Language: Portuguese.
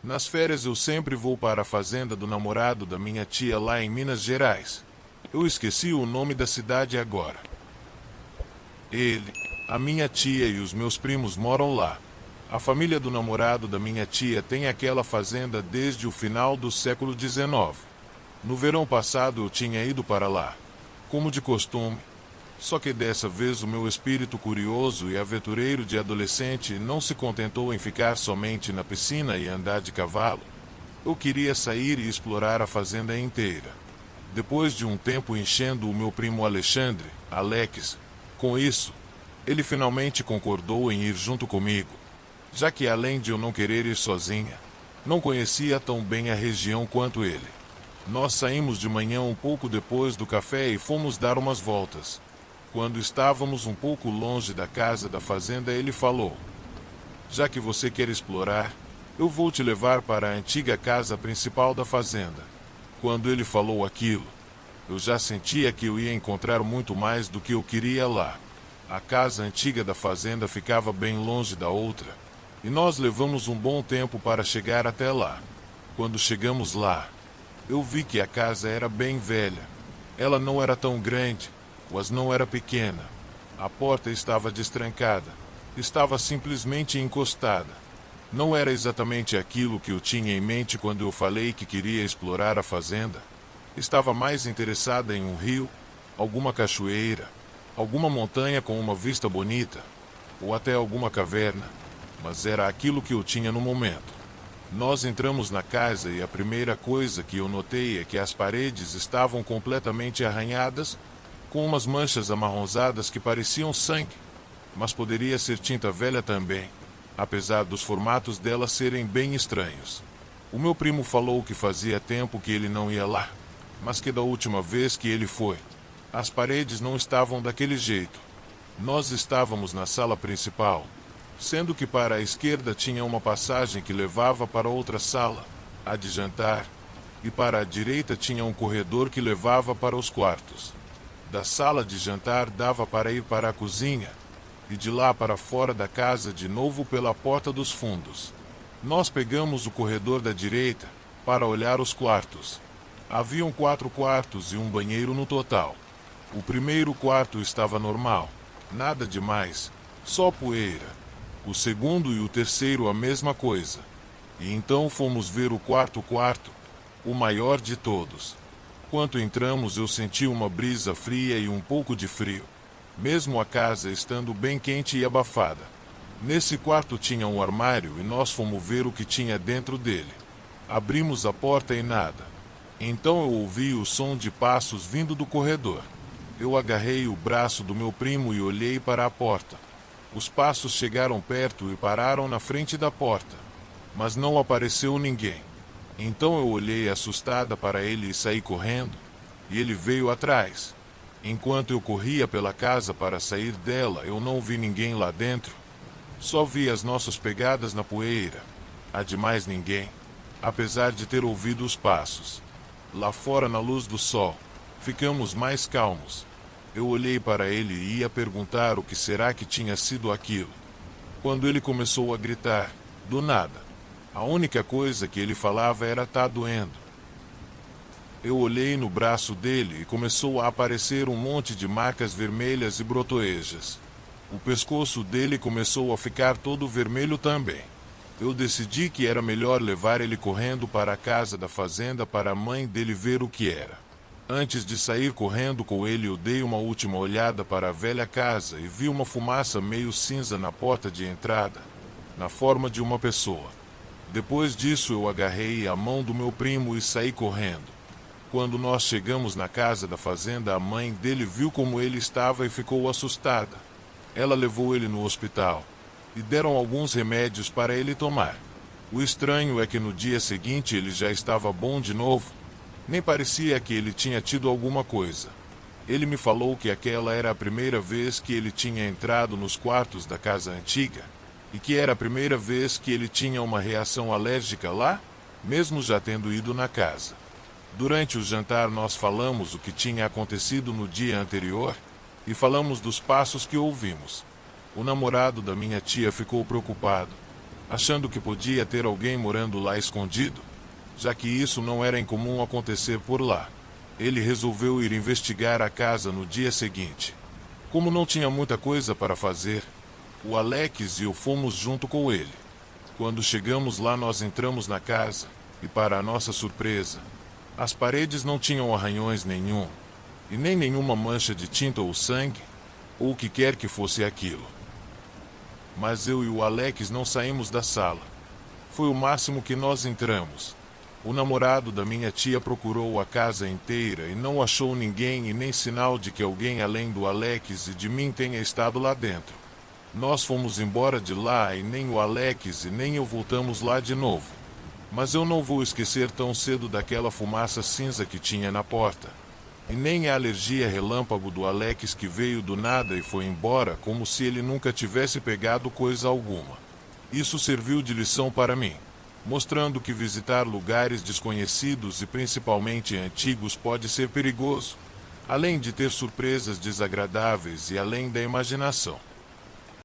Nas férias eu sempre vou para a fazenda do namorado da minha tia lá em Minas Gerais. Eu esqueci o nome da cidade agora. Ele, a minha tia e os meus primos moram lá. A família do namorado da minha tia tem aquela fazenda desde o final do século XIX. No verão passado eu tinha ido para lá, como de costume. Só que dessa vez o meu espírito curioso e aventureiro de adolescente não se contentou em ficar somente na piscina e andar de cavalo. Eu queria sair e explorar a fazenda inteira. Depois de um tempo enchendo o meu primo Alexandre, Alex, com isso, ele finalmente concordou em ir junto comigo, já que além de eu não querer ir sozinha, não conhecia tão bem a região quanto ele. Nós saímos de manhã um pouco depois do café e fomos dar umas voltas. Quando estávamos um pouco longe da casa da fazenda, ele falou: "Já que você quer explorar, eu vou te levar para a antiga casa principal da fazenda." Quando ele falou aquilo, eu já sentia que eu ia encontrar muito mais do que eu queria lá. A casa antiga da fazenda ficava bem longe da outra, e nós levamos um bom tempo para chegar até lá. Quando chegamos lá, eu vi que a casa era bem velha. Ela não era tão grande, mas não era pequena. A porta estava destrancada. Estava simplesmente encostada. Não era exatamente aquilo que eu tinha em mente quando eu falei que queria explorar a fazenda. Estava mais interessada em um rio, alguma cachoeira, alguma montanha com uma vista bonita, ou até alguma caverna. Mas era aquilo que eu tinha no momento. Nós entramos na casa e a primeira coisa que eu notei é que as paredes estavam completamente arranhadas, com umas manchas amarronzadas que pareciam sangue, mas poderia ser tinta velha também, apesar dos formatos delas serem bem estranhos. O meu primo falou que fazia tempo que ele não ia lá, mas que da última vez que ele foi, as paredes não estavam daquele jeito. Nós estávamos na sala principal, sendo que para a esquerda tinha uma passagem que levava para outra sala, a de jantar, e para a direita tinha um corredor que levava para os quartos. Da sala de jantar dava para ir para a cozinha, e de lá para fora da casa de novo pela porta dos fundos. Nós pegamos o corredor da direita para olhar os quartos. Haviam 4 quartos e um banheiro no total. O primeiro quarto estava normal, nada demais, só poeira. O segundo e o terceiro a mesma coisa. E então fomos ver o quarto, o maior de todos. Quando entramos eu senti uma brisa fria e um pouco de frio, mesmo a casa estando bem quente e abafada. Nesse quarto tinha um armário e nós fomos ver o que tinha dentro dele. Abrimos a porta e nada. Então eu ouvi o som de passos vindo do corredor. Eu agarrei o braço do meu primo e olhei para a porta. Os passos chegaram perto e pararam na frente da porta, mas não apareceu ninguém. Então eu olhei assustada para ele e saí correndo, e ele veio atrás. Enquanto eu corria pela casa para sair dela, eu não vi ninguém lá dentro. Só vi as nossas pegadas na poeira. Há de mais ninguém, apesar de ter ouvido os passos. Lá fora, na luz do sol, ficamos mais calmos. Eu olhei para ele e ia perguntar o que será que tinha sido aquilo, quando ele começou a gritar, do nada. A única coisa que ele falava era "tá doendo". Eu olhei no braço dele e começou a aparecer um monte de marcas vermelhas e brotoejas. O pescoço dele começou a ficar todo vermelho também. Eu decidi que era melhor levar ele correndo para a casa da fazenda para a mãe dele ver o que era. Antes de sair correndo com ele, eu dei uma última olhada para a velha casa e vi uma fumaça meio cinza na porta de entrada, na forma de uma pessoa. Depois disso eu agarrei a mão do meu primo e saí correndo. Quando nós chegamos na casa da fazenda, a mãe dele viu como ele estava e ficou assustada. Ela levou ele no hospital e deram alguns remédios para ele tomar. O estranho é que no dia seguinte ele já estava bom de novo. Nem parecia que ele tinha tido alguma coisa. Ele me falou que aquela era a primeira vez que ele tinha entrado nos quartos da casa antiga, e que era a primeira vez que ele tinha uma reação alérgica lá, mesmo já tendo ido na casa. Durante o jantar nós falamos o que tinha acontecido no dia anterior, e falamos dos passos que ouvimos. O namorado da minha tia ficou preocupado. achando que podia ter alguém morando lá escondido, já que isso não era incomum acontecer por lá. Ele resolveu ir investigar a casa no dia seguinte. Como não tinha muita coisa para fazer, o Alex e eu fomos junto com ele. Quando chegamos lá, nós entramos na casa, e para a nossa surpresa, as paredes não tinham arranhões nenhum, e nem nenhuma mancha de tinta ou sangue, ou o que quer que fosse aquilo. Mas eu e o Alex não saímos da sala. Foi o máximo que nós entramos. O namorado da minha tia procurou a casa inteira e não achou ninguém e nem sinal de que alguém além do Alex e de mim tenha estado lá dentro. Nós fomos embora de lá e nem o Alex e nem eu voltamos lá de novo. Mas eu não vou esquecer tão cedo daquela fumaça cinza que tinha na porta. E nem a alergia relâmpago do Alex que veio do nada e foi embora como se ele nunca tivesse pegado coisa alguma. Isso serviu de lição para mim, mostrando que visitar lugares desconhecidos e principalmente antigos pode ser perigoso, além de ter surpresas desagradáveis e além da imaginação.